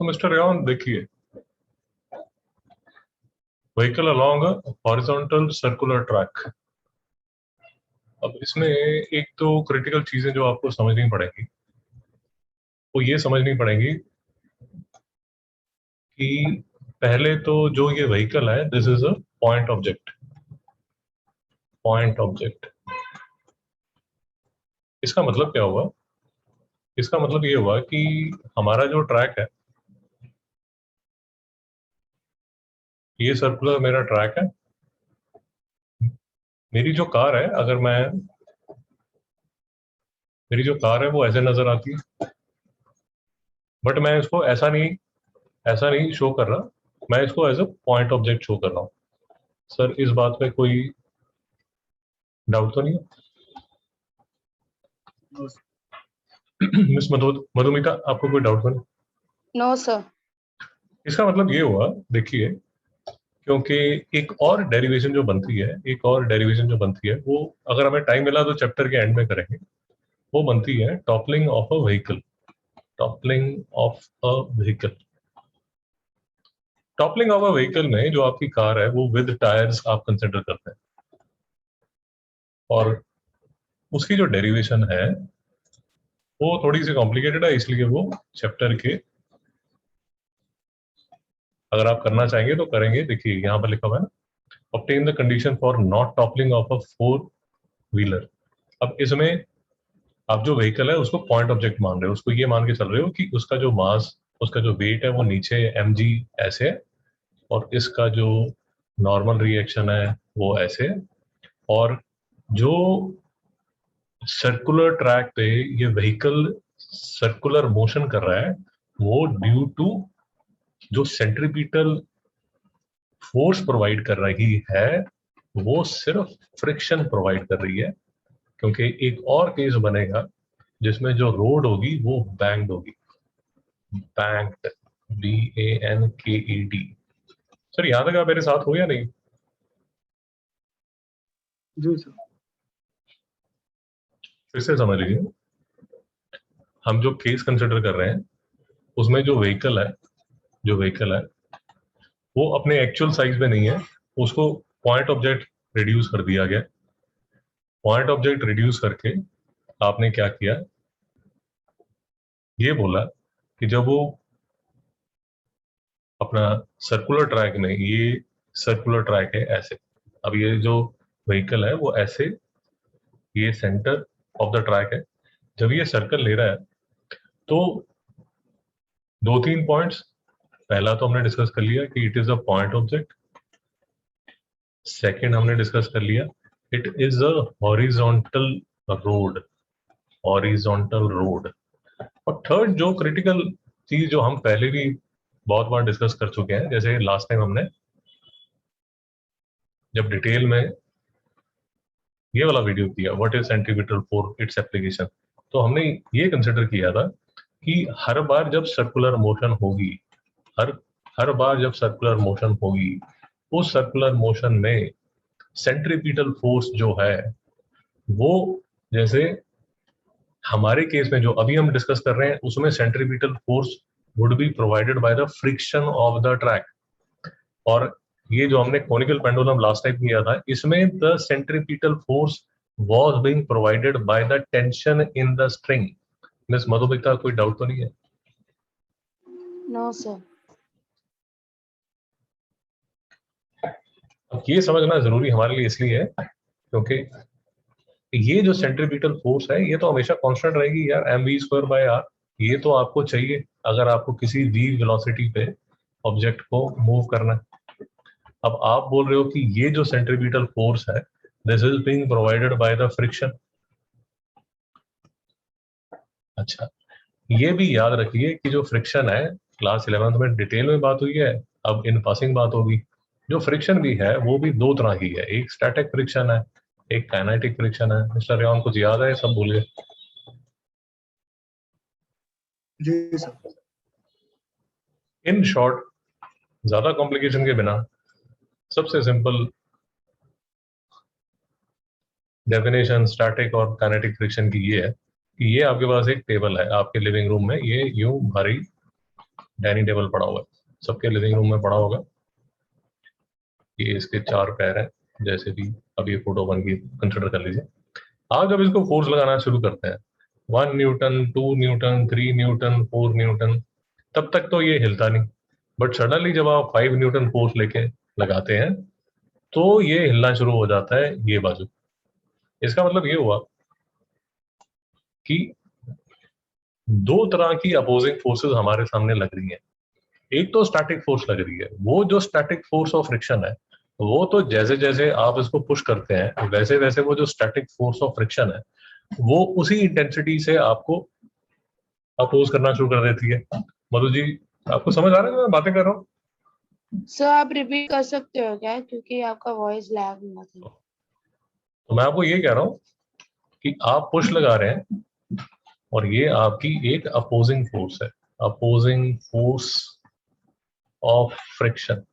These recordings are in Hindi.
तो मिस्टर रेयन देखिए, vehicle along a horizontal circular track. अब इसमें एक तो क्रिटिकल चीजें जो आपको समझनी पड़ेगी वो ये समझनी पड़ेगी कि पहले तो जो ये व्हीकल है, this is a point object. Point object, इसका मतलब क्या हुआ? इसका मतलब ये हुआ कि हमारा जो ट्रैक है, ये सर्कुलर मेरा ट्रैक है। मेरी जो कार है, अगर मैं मेरी जो कार है वो ऐसे नजर आती है, बट मैं इसको ऐसा नहीं शो कर रहा। मैं इसको as a point object show कर रहा हूँ। सर, इस बात पे कोई डाउट तो नहीं है? मिस मधुमिता, आपको कोई डाउट तो नहीं? No sir. इसका मतलब ये हुआ, देखिए, क्योंकि एक और डेरिवेशन जो बनती है वो, अगर हमें टाइम मिला तो चैप्टर के एंड में करेंगे। वो बनती है toppling of a vehicle. Toppling of a vehicle. Toppling of a vehicle में जो आपकी कार है वो विद टायर्स आप कंसिडर करते हैं, और उसकी जो डेरिवेशन है वो थोड़ी सी कॉम्प्लिकेटेड है, इसलिए वो चैप्टर के, अगर आप करना चाहेंगे तो करेंगे। देखिए यहाँ पर लिखा हुआ है ना, obtain the condition for not toppling of a four wheeler. अब इसमें आप जो व्हीकल है उसको पॉइंट ऑब्जेक्ट मान रहे हो, उसको ये मान के चल रहे हो कि उसका जो मास, उसका जो वेट है वो नीचे mg ऐसे है, और इसका जो नॉर्मल रिएक्शन है वो ऐसे है, और जो सर्कुलर ट्रैक पे ये व्हीकल सर्कुलर मोशन कर रहा है वो ड्यू टू जो सेंट्रीपिटल फोर्स प्रोवाइड कर रही है वो सिर्फ फ्रिक्शन प्रोवाइड कर रही है। क्योंकि एक और केस बनेगा जिसमें जो रोड होगी वो बैंक्ड होगी। Banked, BANKED। सर, यहाँ तक आप मेरे साथ हो या नहीं? जी सर। फिर से समझ लीजिए, हम जो केस कंसिडर कर रहे हैं उसमें जो व्हीकल है वो अपने एक्चुअल साइज में नहीं है, उसको पॉइंट ऑब्जेक्ट रिड्यूस कर दिया गया। पॉइंट ऑब्जेक्ट रिड्यूस करके आपने क्या किया, ये बोला कि जब वो अपना सर्कुलर ट्रैक में, ये सर्कुलर ट्रैक है ऐसे, अब ये जो व्हीकल है वो ऐसे, ये सेंटर ऑफ द ट्रैक है, जब ये सर्कल ले रहा है तो दो तीन पॉइंट्स, पहला तो हमने डिस्कस कर लिया कि it is a point object. Second हमने डिस्कस कर लिया it is a horizontal road. Horizontal road. और थर्ड जो क्रिटिकल चीज जो हम पहले भी बहुत बार डिस्कस कर चुके हैं, जैसे लास्ट टाइम हमने जब डिटेल में ये वाला वीडियो किया, what is centripetal force, its application, तो हमने ये कंसिडर किया था कि हर बार जब सर्कुलर मोशन होगी, हर हर बार जब सर्कुलर मोशन होगी, उस सर्कुलर मोशन में सेंट्रीपिटल फोर्स जो है वो, जैसे हमारे केस में जो अभी हम डिस्कस कर रहे हैं उसमें centripetal force would be provided by the friction of the track. और ये जो हमने कोनिकल पेंडुलम लास्ट टाइम किया था, इसमें the centripetal force was being provided by the tension in the string. Miss Madhumita, कोई डाउट तो नहीं है? No sir. अब ये समझना जरूरी हमारे लिए इसलिए है क्योंकि ये जो सेंट्रीपिटल फोर्स है ये तो हमेशा कांस्टेंट रहेगी यार, mv²/r। ये तो आपको चाहिए अगर आपको किसी v वेलोसिटी पे ऑब्जेक्ट को मूव करना है। अब आप बोल रहे हो कि ये जो सेंट्रीपिटल फोर्स है this is being provided by the friction. अच्छा, ये भी याद रखिए कि जो फ्रिक्शन है, क्लास 11th में डिटेल में बात हुई है, अब इन पासिंग बात होगी। जो फ्रिक्शन भी है वो भी दो तरह की है, एक स्टैटिक फ्रिक्शन है, एक काइनेटिक फ्रिक्शन है। मिस्टर रेयन, कुछ याद है? सब भूल गए? जी सर। इन शॉर्ट, ज्यादा कॉम्प्लिकेशन के बिना सबसे सिंपल डेफिनेशन स्टैटिक और काइनेटिक फ्रिक्शन की ये है कि ये आपके पास एक टेबल है आपके लिविंग रूम में, ये यूं भारी डाइनिंग टेबल पड़ा हुआ है, सबके लिविंग रूम में पड़ा होगा। ये इसके 4 पैर हैं, जैसे भी अब ये फोटो बन गई कंसिडर कर लीजिए। आप जब इसको फोर्स लगाना शुरू करते हैं 1 न्यूटन, 2 न्यूटन, 3 न्यूटन, 4 न्यूटन, तब तक तो ये हिलता नहीं। बट सडनली जब आप 5 न्यूटन फोर्स लेके लगाते हैं तो ये हिलना शुरू हो जाता है, ये बाजू। इसका मतलब ये हुआ कि दो तरह की अपोजिंग फोर्सेस हमारे सामने लग रही हैं। एक तो स्टैटिक फोर्स लग रही है, वो जो स्टैटिक फोर्स ऑफ फ्रिक्शन है वो तो जैसे जैसे आप इसको पुश करते हैं वैसे वैसे वो जो स्टैटिक फोर्स ऑफ फ्रिक्शन है वो उसी इंटेंसिटी से आपको अपोज करना शुरू कर देती है। मधु जी, आपको समझ आ रहा है जो मैं बातें कर रहा हूँ? सर आप रिपीट कर सकते हो क्या, क्योंकि आपका वॉइस लैग हुआ था। तो मैं आपको ये कह रहा हूँ कि आप पुश लगा रहे हैं और ये आपकी एक अपोजिंग फोर्स है, अपोजिंग फोर्स ऑफ फ्रिक्शन।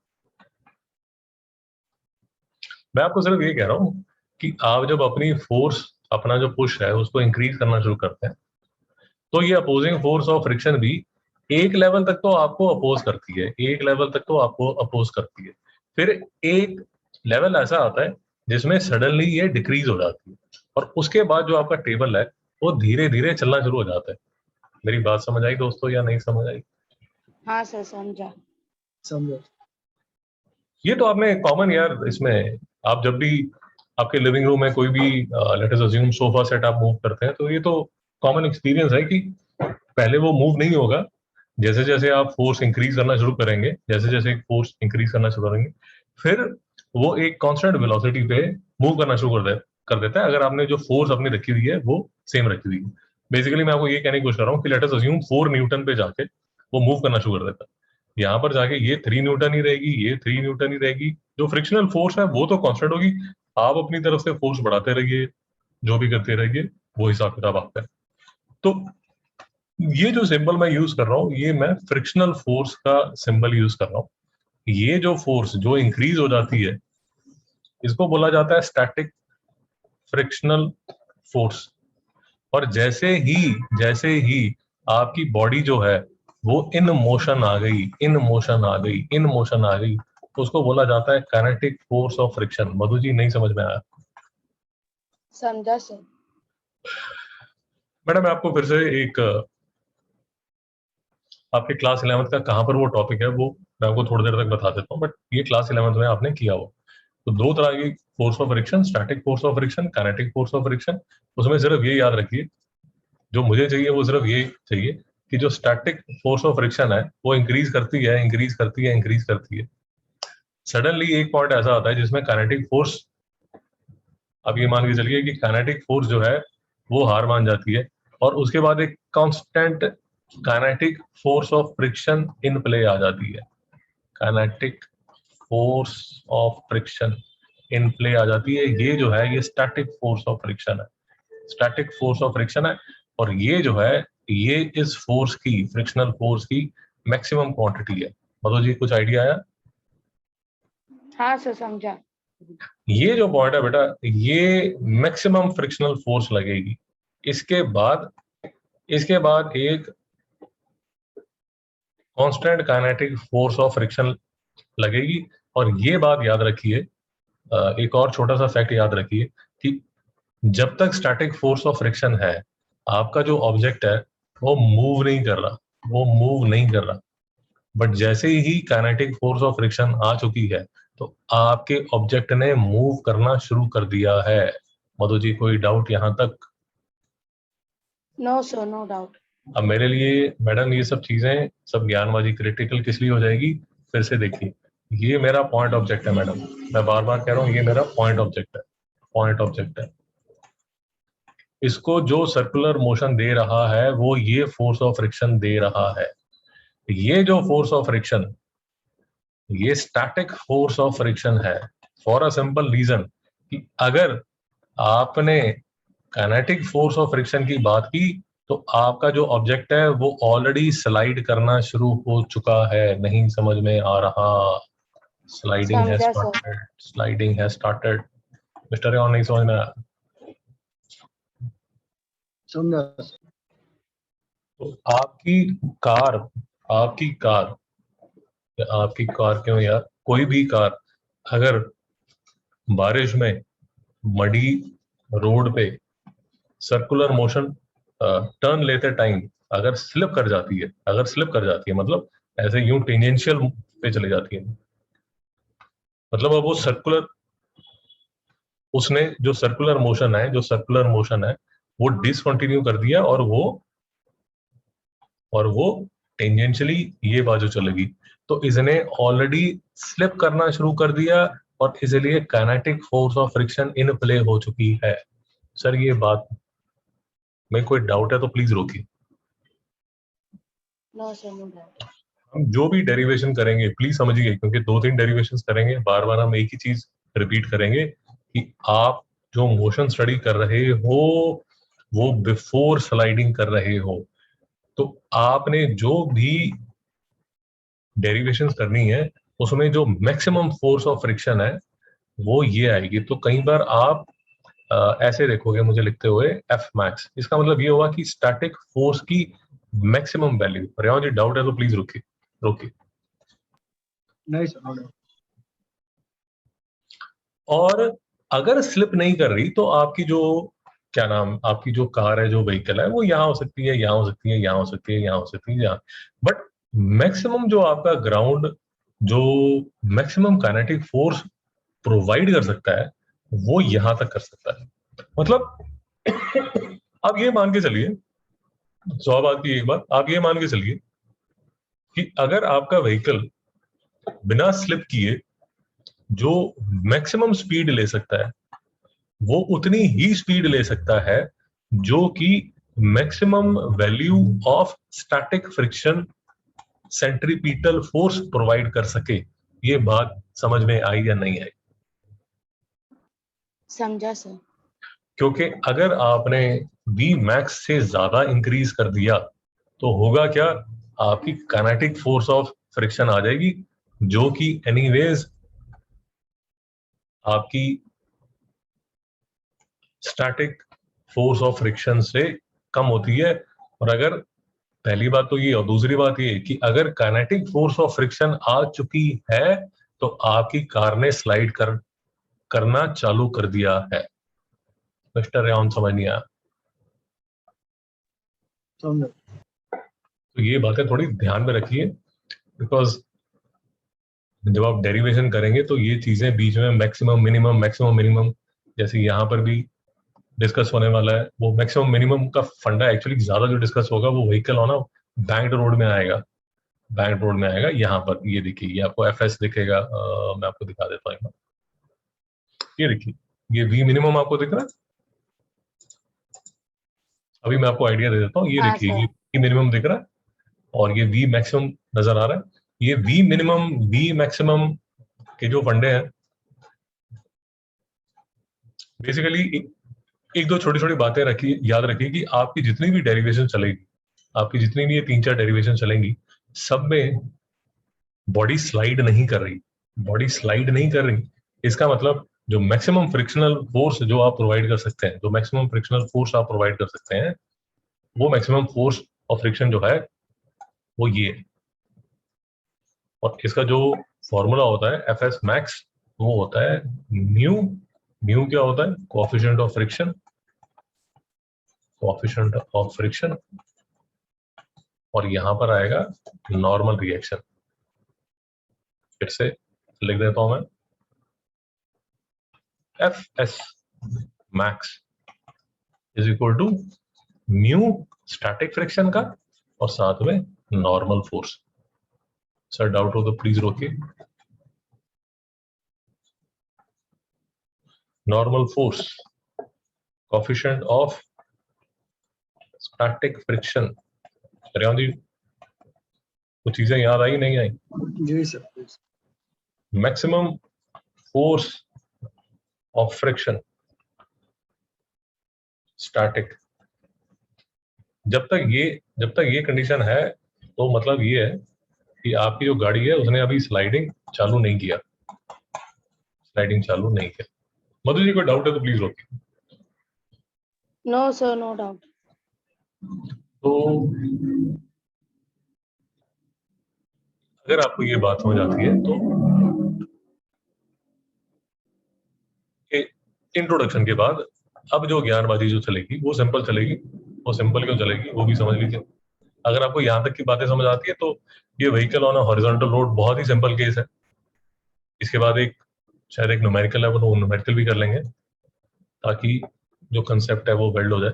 मैं आपको सिर्फ ये कह रहा हूँ कि आप जब अपनी फोर्स, अपना जो पुश है उसको इंक्रीज करना शुरू करते हैं तो ये अपोजिंग फोर्स ऑफ फ्रिक्शन भी एक लेवल तक तो आपको अपोज करती है, एक लेवल तक तो आपको अपोज करती है। फिर एक लेवल ऐसा आता है जिसमें सडनली ये डिक्रीज हो जाती है और उसके बाद जो आपका टेबल है वो धीरे धीरे चलना शुरू हो जाता है। मेरी बात समझ आई दोस्तों या नहीं समझ आई? हाँ सर, समझा। समझा। ये तो आपने कॉमन यार, इसमें आप जब भी आपके लिविंग रूम में कोई भी let us assume sofa set आप मूव करते हैं तो ये तो कॉमन एक्सपीरियंस है कि पहले वो मूव नहीं होगा। जैसे जैसे आप फोर्स इंक्रीज करना शुरू करेंगे, जैसे जैसे फोर्स इंक्रीज करना शुरू करेंगे, फिर वो एक कांस्टेंट वेलोसिटी पे मूव करना शुरू कर देता है, अगर आपने जो फोर्स अपनी रखी हुई है वो सेम रखी हुई है। बेसिकली मैं आपको ये कहने की कोशिश कर रहा हूँ कि लेट अस अज्यूम 4 न्यूटन पे जाके वो मूव करना शुरू कर देता है। यहाँ पर जाके ये 3 न्यूटन ही रहेगी, ये 3 न्यूटन ही रहेगी। जो फ्रिक्शनल फोर्स है वो तो कांस्टेंट होगी, आप अपनी तरफ से फोर्स बढ़ाते रहिए, जो भी करते रहिए, वो हिसाब किताब आपका है। तो ये जो सिंबल मैं यूज कर रहा हूँ ये मैं फ्रिक्शनल फोर्स का सिंबल यूज कर रहा हूँ। ये जो फोर्स जो इंक्रीज हो जाती है इसको बोला जाता है स्टैटिक फ्रिक्शनल फोर्स। और जैसे ही आपकी बॉडी जो है वो इन मोशन आ गई, इन मोशन आ गई, इन मोशन आ गई, तो उसको बोला जाता है kinetic force of friction. Madhu ji, नहीं समझ में आया? समझा सर। मैडम मैं आपको फिर से एक आपके क्लास 11th का कहाँ पर वो टॉपिक है वो मैं आपको थोड़ी देर तक बता देता हूँ, बट ये क्लास 11th में आपने किया हो। तो दो तरह की force of friction, static force of friction, kinetic force of friction. उसमें सिर्फ ये याद रखिए, जो मुझे चाहिए वो सिर्फ ये चाहिए कि जो स्टैटिक फोर्स ऑफ फ्रिक्शन है वो इंक्रीज करती है, इंक्रीज करती है, इंक्रीज करती है। सडनली एक पॉइंट ऐसा आता है जिसमें काइनेटिक फोर्स, अब ये मान के चलिए कि काइनेटिक फोर्स जो है वो हार मान जाती है और उसके बाद एक constant kinetic force of friction in play आ जाती है। Kinetic force of friction in play आ जाती है। ये जो है ये स्टैटिक फोर्स ऑफ फ्रिक्शन है, स्टैटिक फोर्स ऑफ फ्रिक्शन है। और ये जो है ये इस फोर्स की, फ्रिक्शनल फोर्स की मैक्सिमम क्वांटिटी है। मतलब जी कुछ आइडिया आया? हाँ सर, समझा। ये जो पॉइंट है बेटा, ये मैक्सिमम फ्रिक्शनल फोर्स लगेगी। इसके बाद एक constant kinetic force of friction लगेगी। और ये बात याद रखिए, एक और छोटा सा फैक्ट याद रखिए कि जब तक स्टैटिक फोर्स ऑफ फ्रिक्शन है आपका जो ऑब्जेक्ट है वो मूव नहीं कर रहा, वो मूव नहीं कर रहा। बट जैसे ही काइनेटिक फोर्स ऑफ फ्रिक्शन आ चुकी है तो आपके ऑब्जेक्ट ने मूव करना शुरू कर दिया है। मधु जी, कोई डाउट यहां तक? No sir, no doubt. अब मेरे लिए मैडम ये सब चीजें सब ज्ञानबाजी क्रिटिकल किस लिए हो जाएगी, फिर से देखिए। ये मेरा पॉइंट ऑब्जेक्ट है मैडम, मैं बार बार कह रहा हूँ ये मेरा पॉइंट ऑब्जेक्ट है, पॉइंट ऑब्जेक्ट है। इसको जो सर्कुलर मोशन दे रहा है वो ये फोर्स ऑफ फ्रिक्शन दे रहा है। ये जो फोर्स ऑफ फ्रिक्शन, ये स्टैटिक फोर्स ऑफ फ्रिक्शन है, फॉर अ सिंपल रीजन कि अगर आपने काइनेटिक फोर्स ऑफ फ्रिक्शन की बात की तो आपका जो ऑब्जेक्ट है वो ऑलरेडी स्लाइड करना शुरू हो चुका है। नहीं समझ में आ रहा? स्लाइडिंग हैज समझा sir. Started, sliding has started. Mister और नहीं समझ में आया? समझा। तो आपकी कार आपकी कार, आपकी कार क्यों यार, कोई भी कार अगर बारिश में मडी रोड पे सर्कुलर मोशन टर्न लेते टाइम अगर स्लिप कर जाती है, अगर स्लिप कर जाती है मतलब ऐसे यूं टेंजेंशियल पे चले जाती है, मतलब अब वो सर्कुलर, उसने जो सर्कुलर मोशन है, जो सर्कुलर मोशन है वो डिसकंटिन्यू कर दिया और वो टेंजेंशियली ये बाजू चलेगी, तो इसने ऑलरेडी स्लिप करना शुरू कर दिया और इसलिए kinetic force of friction in play हो चुकी है। सर ये बात में कोई डाउट है तो प्लीज रोकिए। No sir, no doubt. हम जो भी डेरिवेशन करेंगे प्लीज समझिए, क्योंकि 2-3 डेरिवेशंस करेंगे, बार बार हम एक ही चीज रिपीट करेंगे कि आप जो मोशन स्टडी कर रहे हो वो बिफोर स्लाइडिंग कर रहे हो, तो आपने जो भी डेरिवेशंस करनी है उसमें जो मैक्सिमम फोर्स ऑफ फ्रिक्शन है वो ये आएगी। तो कई बार आप ऐसे देखोगे मुझे लिखते हुए एफ मैक्स, इसका मतलब ये होगा कि स्टैटिक फोर्स की मैक्सिमम वैल्यू। रेवान जी डाउट है तो प्लीज रोकिए रोकिए। नहीं सर, नो डाउट। और अगर स्लिप नहीं कर रही तो आपकी जो क्या नाम, आपकी जो कार है, जो व्हीकल है, वो यहाँ हो सकती है, यहाँ हो सकती है, यहाँ हो सकती है, यहाँ हो सकती है, यहाँ, बट मैक्सिमम जो आपका ग्राउंड, जो मैक्सिमम काइनेटिक फोर्स प्रोवाइड कर सकता है वो यहां तक कर सकता है। मतलब आप ये मान के चलिए, स्वाभाविक की एक बात, आप ये मान के चलिए कि अगर आपका व्हीकल बिना स्लिप किए जो मैक्सिमम स्पीड ले सकता है वो उतनी ही स्पीड ले सकता है जो कि maximum value of static friction centripetal force provide कर सके। ये बात समझ में आई या नहीं आई? समझा सर। क्योंकि अगर आपने v मैक्स से ज्यादा इंक्रीज कर दिया तो होगा क्या, आपकी काइनेटिक फोर्स ऑफ फ्रिक्शन आ जाएगी जो कि एनीवेज आपकी स्टैटिक फोर्स ऑफ फ्रिक्शन से कम होती है। और अगर पहली बात तो ये, और दूसरी बात ये कि अगर काइनेटिक फोर्स ऑफ फ्रिक्शन आ चुकी है तो आपकी कार ने स्लाइड करना चालू कर दिया है। मिस्टर रेयन समझ नहीं आया? समझा। तो ये बातें थोड़ी ध्यान में रखिए, बिकॉज जब आप डेरिवेशन करेंगे तो ये चीजें बीच में मैक्सिमम मिनिमम जैसे यहाँ पर भी डिस्कस होने वाला है, वो मैक्सिमम मिनिमम का फंडा एक्चुअली ज्यादा जो डिस्कस होगा वो व्हीकल होना बैंक्ड रोड में आएगा, बैंक्ड रोड में आएगा। यहाँ पर ये देखिए, ये आपको एफएस दिखेगा, मैं आपको दिखा देता हूँ। ये देखिए, ये वी मिनिमम आपको दिख रहा है, अभी मैं आपको आइडिया दे देता हूँ। ये हाँ देखिए, सर। ये वी मिनिमम दिख रहा है और ये वी मैक्सिमम नजर आ रहा है। ये वी मैक्सिमम के जो फंडे हैं बेसिकली, एक दो छोटी छोटी बातें रखिए, याद रखिए कि आपकी जितनी भी डेरिवेशन चलेगी, आपकी जितनी भी ये 3-4 डेरिवेशन चलेंगी, सब में बॉडी स्लाइड नहीं कर रही, बॉडी स्लाइड नहीं कर रही। इसका मतलब जो मैक्सिमम फ्रिक्शनल फोर्स जो आप प्रोवाइड कर सकते हैं, जो मैक्सिमम फ्रिक्शनल फोर्स आप प्रोवाइड कर सकते हैं, वो मैक्सिमम फोर्स ऑफ फ्रिक्शन जो है वो ये है। और इसका जो फॉर्मूला होता है एफ एस मैक्स, वो होता है म्यू। म्यू क्या होता है? Coefficient of friction, coefficient of friction, और यहां पर आएगा नॉर्मल रिएक्शन। फिर से लिख देता हूं मैं, F S max is equal to mu static friction का और साथ में नॉर्मल फोर्स। सर डाउट हो तो प्लीज रोकिए। Normal force, coefficient of static friction. Revant ji कुछ चीजें याद आई नहीं आई? जी sir, please. Maximum force of friction static. जब तक ये कंडीशन है तो मतलब ये है कि आपकी जो गाड़ी है उसने अभी स्लाइडिंग चालू नहीं किया, स्लाइडिंग चालू नहीं किया। मधु जी कोई डाउट है तो प्लीज रोकिए। No sir, no doubt. तो अगर आपको ये बात समझ आती है तो इंट्रोडक्शन के बाद अब जो ज्ञानबाजी जो चलेगी वो सिंपल चलेगी। वो सिंपल क्यों चलेगी वो भी समझ लीजिए। अगर आपको यहाँ तक की बातें समझ आती है तो ये vehicle on a horizontal road बहुत ही सिंपल केस है। इसके बाद एक शायद एक न्यूमेरिकल है, वो न्यूमेरिकल भी कर लेंगे ताकि जो कंसेप्ट है वो बिल्ड हो जाए।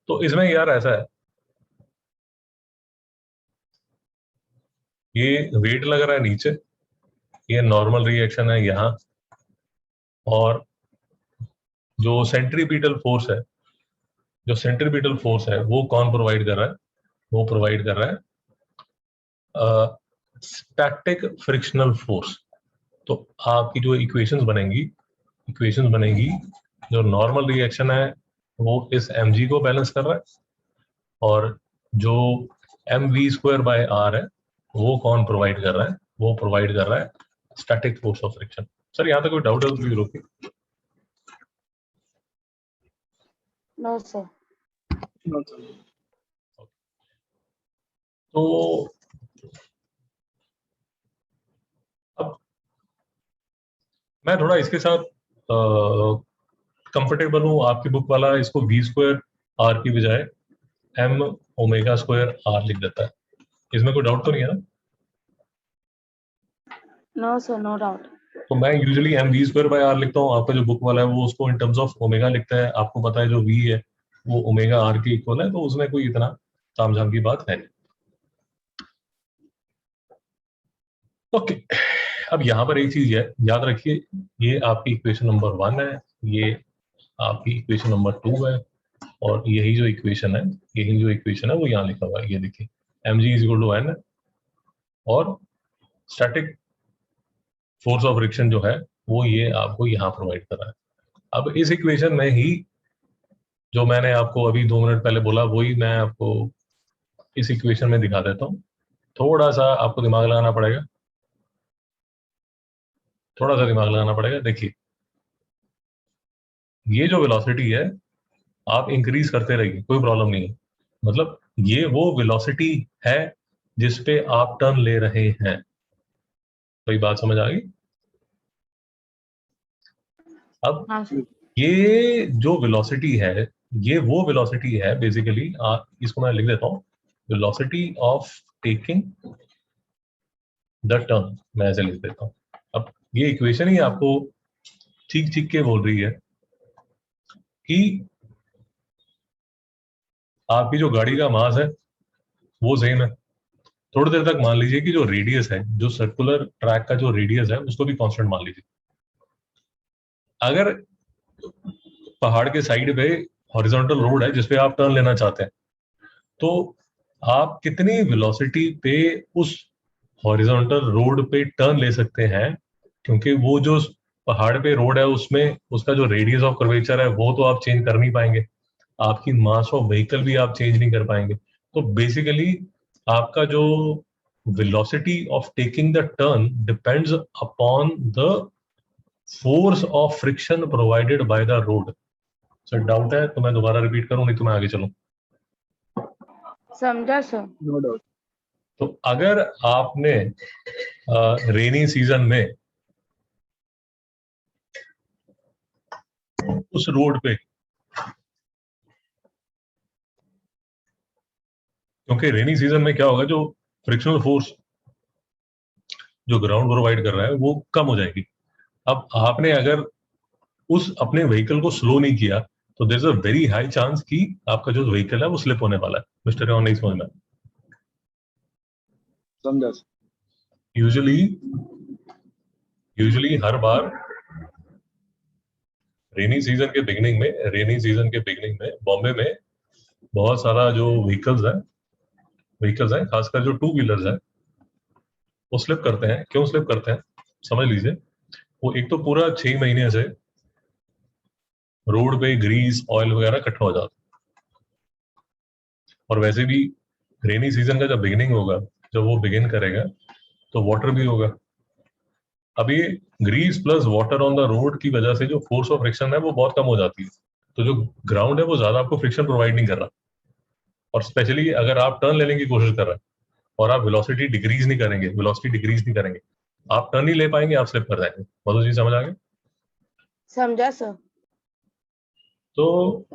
तो इसमें यार ऐसा है, ये वेट लग रहा है नीचे, ये नॉर्मल रिएक्शन है यहाँ, और जो सेंट्रीपिटल फोर्स है, जो सेंट्रीपिटल फोर्स है वो कौन प्रोवाइड कर रहा है? वो प्रोवाइड कर रहा है स्टैटिक फ्रिक्शनल फोर्स। तो आपकी जो इक्वेशंस बनेंगी, जो नॉर्मल रिएक्शन है वो इस mg को बैलेंस कर रहा है, और जो mv²/r है वो कौन प्रोवाइड कर रहा है? वो प्रोवाइड कर रहा है static force of friction. Sir यहाँ तक कोई डाउट है तो प्लीज रोकिए। No sir. No, sir. तो अब मैं थोड़ा इसके साथ कंफर्टेबल हूँ। आपकी बुक वाला इसको v²r की बजाय m⍵²r लिख देता है। इसमें कोई डाउट तो नहीं है ना? No sir, no doubt. तो मैं यूजुअली mv²/r लिखता हूँ। आपका जो बुक वाला है वो उसको इन टर्म्स ऑफ ओमेगा लिखता है। आपको पता है जो v है वो ω/r के इक्वल है, तो उसमें कोई इतना तामझाम की बात है नहीं। ओके, अब यहाँ पर एक चीज है, याद रखिए, ये आपकी इक्वेशन नंबर 1 है, ये आपकी इक्वेशन नंबर 2 है, और यही जो इक्वेशन है वो यहाँ लिखा हुआ है। ये देखिए mg = n, और स्टैटिक फोर्स ऑफ फ्रिक्शन जो है वो ये आपको यहाँ प्रोवाइड कर रहा है। अब इस इक्वेशन में ही जो मैंने आपको अभी 2 मिनट पहले बोला वही मैं आपको इस इक्वेशन में दिखा देता हूँ। थोड़ा सा आपको दिमाग लगाना पड़ेगा, थोड़ा सा दिमाग लगाना पड़ेगा। देखिए ये जो वेलोसिटी है आप इंक्रीज करते रहिए, कोई प्रॉब्लम नहीं है। मतलब ये वो वेलोसिटी है जिसपे आप टर्न ले रहे हैं। कोई बात समझ आ गई? अब हाँ सर। ये जो वेलोसिटी है, ये वो वेलोसिटी है बेसिकली, इसको मैं लिख देता हूँ, velocity of taking the turn, मैं ऐसे लिख देता हूँ। अब ये इक्वेशन ही आपको ठीक ठीक के बोल रही है कि आपकी जो गाड़ी का मास है वो सेम है। थोड़ी देर तक मान लीजिए कि जो रेडियस है, जो सर्कुलर ट्रैक का जो रेडियस है उसको भी कांस्टेंट मान लीजिए। अगर पहाड़ के साइड पे हॉरिजॉन्टल रोड है जिसपे आप टर्न लेना चाहते हैं, तो आप कितनी वेलोसिटी पे उस हॉरिजॉन्टल रोड पे टर्न ले सकते हैं? क्योंकि वो जो पहाड़ पे रोड है उसमें उसका जो रेडियस ऑफ कर्वेचर है वो तो आप चेंज कर नहीं पाएंगे, आपकी मास ऑफ व्हीकल भी आप चेंज नहीं कर पाएंगे। तो बेसिकली आपका जो velocity of taking the turn depends upon the force of friction provided by the road. Sir doubt है तो मैं दोबारा रिपीट करूं, नहीं तो मैं आगे चलूं। समझा सर। No doubt. तो अगर आपने रेनी सीजन में उस रोड पे, क्योंकि रेनी सीजन में क्या होगा, जो फ्रिक्शनल फोर्स जो ग्राउंड प्रोवाइड कर रहा है वो कम हो जाएगी। अब आपने अगर उस अपने व्हीकल को स्लो नहीं किया तो there is a very high chance कि आपका जो व्हीकल है वो स्लिप होने वाला है। मिस्टर रॉन नहीं समझ में? समझा sir. यूजुअली हर बार रेनी सीजन के बिगिनिंग में बॉम्बे में बहुत सारा जो व्हीकल्स हैं खासकर जो 2 व्हीलर्स हैं वो स्लिप करते हैं। क्यों स्लिप करते हैं समझ लीजिए। वो एक तो पूरा 6 महीने से रोड पे ग्रीस ऑयल वगैरह इकट्ठा हो जाता है, और वैसे भी रेनी सीजन का जब बिगिनिंग होगा, जब वो बिगिन करेगा तो वाटर भी होगा। अब ये grease plus water on the road की वजह से जो फोर्स ऑफ फ्रिक्शन है वो बहुत कम हो जाती है, तो जो ग्राउंड है वो ज्यादा आपको फ्रिक्शन प्रोवाइड नहीं कर रहा। और स्पेशली अगर आप टर्न लेने की कोशिश कर रहे हैं और आप वेलोसिटी डिक्रीज नहीं करेंगे, आप टर्न नहीं ले पाएंगे, आप स्लिप कर जाएंगे। मधु जी समझ आ गए? समझा सर। तो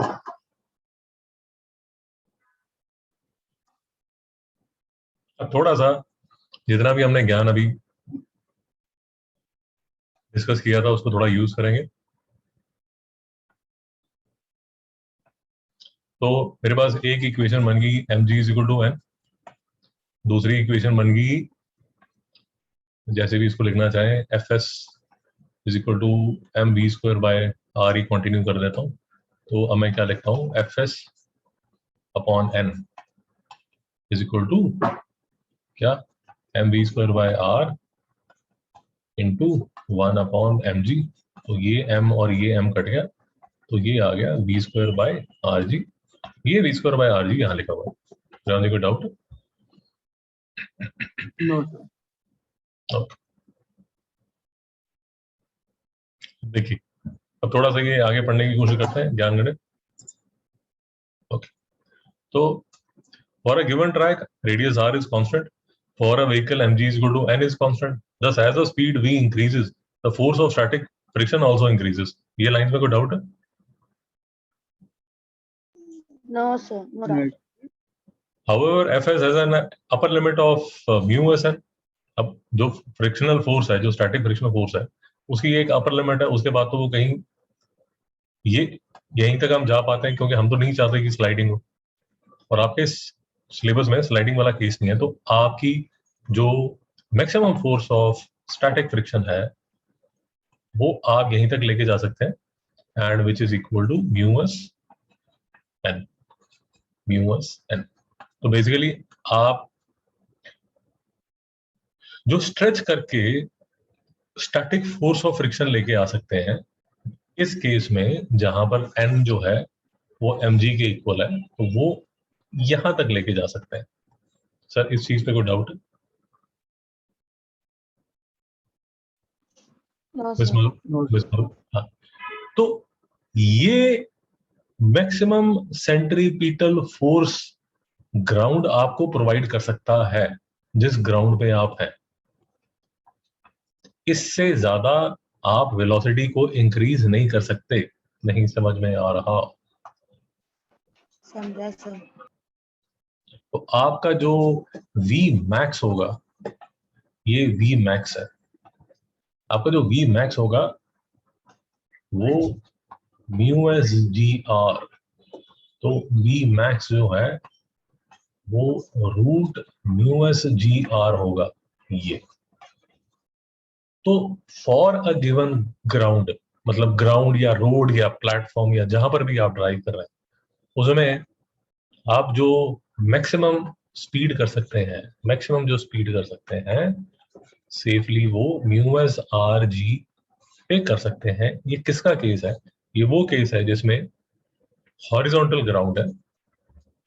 अब थोड़ा सा जितना भी हमने ज्ञान अभी डिस्कस किया था उसको थोड़ा यूज करेंगे। तो मेरे पास एक इक्वेशन बन गई mg is equal to n, दूसरी इक्वेशन बन गई जैसे भी इसको लिखना चाहें fs is equal to mv square by r ही कंटिन्यू कर देता हूँ। तो अब मैं क्या लिखता हूँ, fs upon n is equal to क्या, mv square by r into 1 upon mg। तो ये m और ये m कट गया, तो ये आ गया v स्क्वायर बाय rg। ये v स्क्वायर बाय rg यहाँ लिखा हुआ है, कोई डाउट? No, sir. देखिए अब थोड़ा सा ये आगे पढ़ने की कोशिश करते हैं ज्ञान गणित। ओके, तो for a given track radius r is constant, for a vehicle mg is equal to n is constant, thus as the speed v increases the force of static friction also increases। ये लाइंस में कोई डाउट है? No sir, no Right. Doubt. However, fs has an upper limit of mu sn। अब जो फ्रिक्शनल फोर्स है, जो स्टैटिक फ्रिक्शनल फोर्स है, उसकी एक अपर लिमिट है, उसके बाद तो वो कहीं ये यहीं तक हम जा पाते हैं, क्योंकि हम तो नहीं चाहते कि स्लाइडिंग हो, और आपके सिलेबस में स्लाइडिंग वाला केस नहीं है। तो आपकी जो maximum force of static friction है वो आप यहीं तक लेके जा सकते हैं, and which is equal to mu s N. तो बेसिकली आप जो स्ट्रेच करके स्टैटिक फोर्स ऑफ फ्रिक्शन लेके आ सकते हैं, इस केस में जहां पर n जो है वो mg के इक्वल है, तो वो यहां तक लेके जा सकते हैं। सर इस चीज पे कोई डाउट है? No miss sir. मधु, हाँ। तो ये मैक्सिमम सेंट्रीपिटल फोर्स ग्राउंड आपको प्रोवाइड कर सकता है जिस ग्राउंड पे आप हैं। इससे ज्यादा आप वेलोसिटी को इंक्रीज नहीं कर सकते। नहीं समझ में आ रहा? समझा सर। तो आपका जो v मैक्स होगा, ये v मैक्स है। आपका जो v मैक्स होगा वो म्यू एस जी आर। तो v मैक्स जो है वो root mu s g r होगा ये। तो फॉर अ गिवन ग्राउंड, मतलब ग्राउंड या रोड या प्लेटफॉर्म या जहां पर भी आप ड्राइव कर रहे हैं, उसमें आप जो मैक्सिमम स्पीड कर सकते हैं, मैक्सिमम जो स्पीड कर सकते हैं सेफली, वो म्यू एस आर जी पे कर सकते हैं। ये किसका केस है? ये वो केस है जिसमें हॉरिजॉन्टल ग्राउंड है,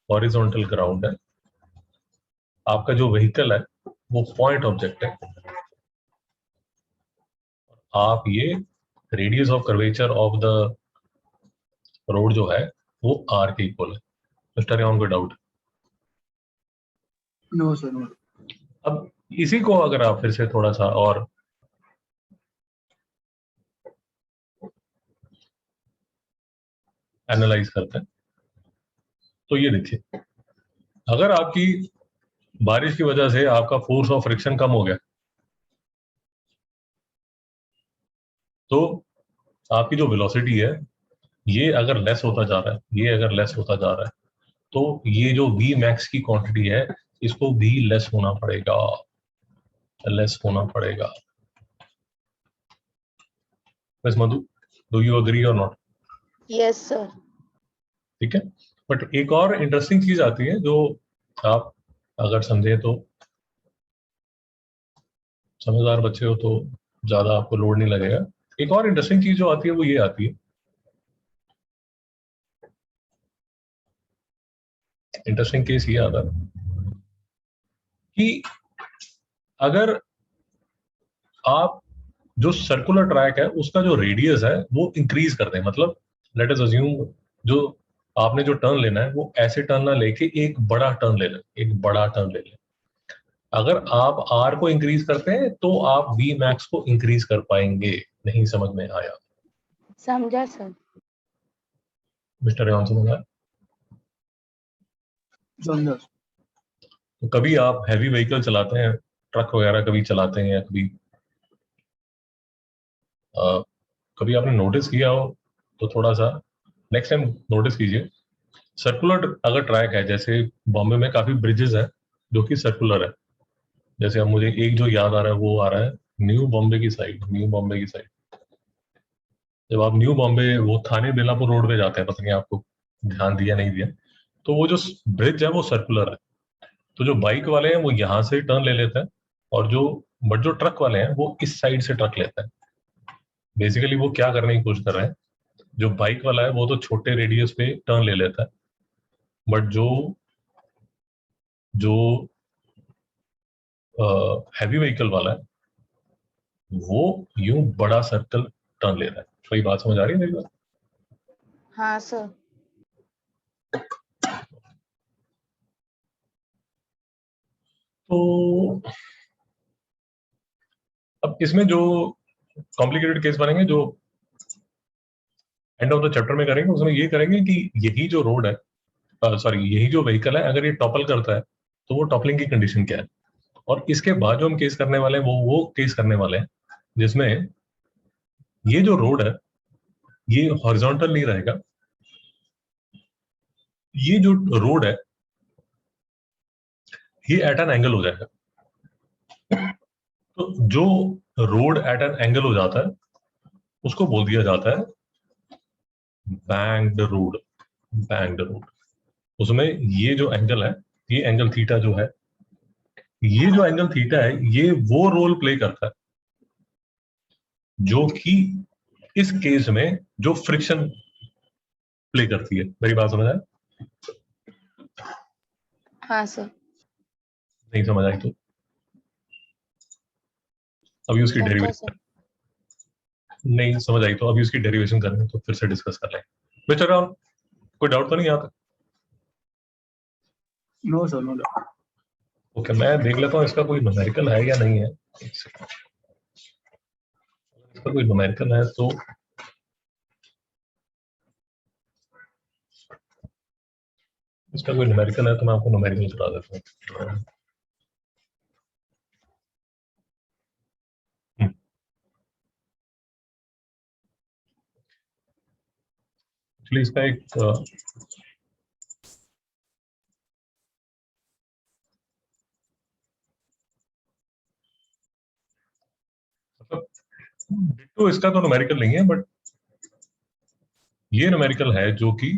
हॉरिजॉन्टल ग्राउंड है, आपका जो व्हीकल है वो पॉइंट ऑब्जेक्ट है, आप ये radius of curvature of the road जो है वो आर के इक्वल है। मिस्टर को डाउट? No, sir. No. अब इसी को अगर आप फिर से थोड़ा सा और एनालाइज करते हैं, तो ये देखिए, अगर आपकी बारिश की वजह से आपका फोर्स ऑफ फ्रिक्शन कम हो गया, तो आपकी जो वेलोसिटी है ये अगर लेस होता जा रहा है, ये अगर लेस होता जा रहा है, तो ये जो v मैक्स की क्वांटिटी है इसको भी लेस होना पड़ेगा, लेस होना पड़ेगा। Miss Madhu, do you agree और नॉट? Yes sir. ठीक है, बट एक और इंटरेस्टिंग चीज आती है जो आप अगर समझे तो, समझदार बच्चे हो तो ज्यादा आपको लोड नहीं लगेगा। एक और इंटरेस्टिंग चीज जो आती है वो ये आती है, इंटरेस्टिंग केस ये आता है कि अगर आप जो सर्कुलर ट्रैक है उसका जो रेडियस है वो इंक्रीज कर दें, मतलब लेट अस अज्यूम जो आपने जो टर्न लेना है वो ऐसे टर्न ना लेके एक बड़ा टर्न ले लें, एक बड़ा टर्न ले लें। अगर आप आर को इंक्रीज करते हैं तो आप वी मैक्स को इंक्रीज कर पाएंगे। नहीं समझ में आया समझा सर। मिस्टर रेवान, समझ आया? समझा। तो कभी आप हैवी व्हीकल चलाते हैं, ट्रक वगैरह कभी चलाते हैं, या कभी कभी आपने नोटिस किया हो तो थोड़ा सा नेक्स्ट टाइम नोटिस कीजिए। सर्कुलर अगर ट्रैक है, जैसे बॉम्बे में काफी ब्रिजेस है जो कि सर्कुलर है। जैसे अब मुझे एक जो याद आ रहा है वो आ रहा है न्यू बॉम्बे की साइड। न्यू बॉम्बे की साइड जब आप न्यू बॉम्बे वो थाने बेलापुर रोड पे जाते हैं, पता नहीं आपको ध्यान दिया नहीं दिया, तो वो जो ब्रिज है वो सर्कुलर है। तो जो बाइक वाले हैं वो यहाँ से टर्न ले लेते हैं, और जो ट्रक वाले हैं वो इस साइड से ट्रक लेते हैं। बेसिकली वो क्या करने की कोशिश कर रहे हैं, जो बाइक वाला है वो तो छोटे रेडियस पे टर्न ले लेता है, बट जो जो हैवी व्हीकल वाला है वो यूं बड़ा सर्कल टर्न ले रहा है। सही बात समझ आ रही है मेरी बात? हाँ सर। तो अब इसमें जो कॉम्प्लिकेटेड केस बनेंगे जो एंड ऑफ द चैप्टर में करेंगे, उसमें ये करेंगे कि यही जो रोड है, सॉरी यही जो व्हीकल है, अगर ये टॉपल करता है तो वो टॉपलिंग की कंडीशन क्या है। और इसके बाद जो हम केस करने वाले हैं वो केस करने वाले हैं जिसमें ये जो रोड है ये हॉरिजॉन्टल नहीं रहेगा, ये जो रोड है ये एट एन एंगल हो जाएगा। तो जो रोड एट एन एंगल हो जाता है उसको बोल दिया जाता है बैंक्ड रोड। बैंक्ड रोड, उसमें ये जो एंगल है, ये एंगल थीटा जो है, ये जो एंगल थीटा है ये वो रोल प्ले करता है जो कि इस केस में जो फ्रिक्शन प्ले करती है। मेरी बात समझ आए? हाँ सर। नहीं समझ आई तो अभी उसकी समझा डेरिवेशन, सर। नहीं समझ आई तो अभी उसकी डेरिवेशन करनी है तो फिर से डिस्कस कर लेंगे। मिस्टर राम, कोई डाउट तो नहीं आता? No sir, no doubt. Okay, मैं देख लेता हूँ इसका कोई न्यूमेरिकल है या नहीं है। इसका कोई न्यूमेरिकल है तो इसका कोई न्यूमेरिकल है तो मैं आपको न्यूमेरिकल बता देता हूँ। एक्चुअली इसका एक मतलब डिट्टो इसका तो न्यूमेरिकल नहीं है, बट ये न्यूमेरिकल है जो कि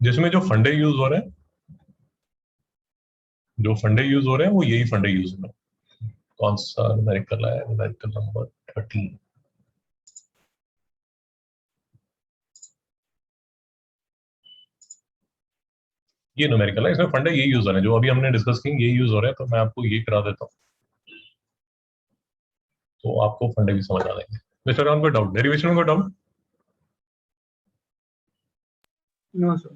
जिसमें जो फंडे यूज हो रहे हैं, जो फंडे यूज हो रहे हैं वो यही फंडे यूज हो रहे हैं। कौन सा न्यूमेरिकल है? Numerical number 13। ये न्यूमेरिकल है, इसमें फंडे यही यूज हो रहे हैं जो अभी हमने डिस्कस की, यही यूज हो रहे हैं। तो मैं आपको ये करा देता हूँ तो आपको फंडे भी समझ आ जाएंगे। मिस्टर राम, कोई डाउट डेरिवेशन में? कोई डाउट? No sir.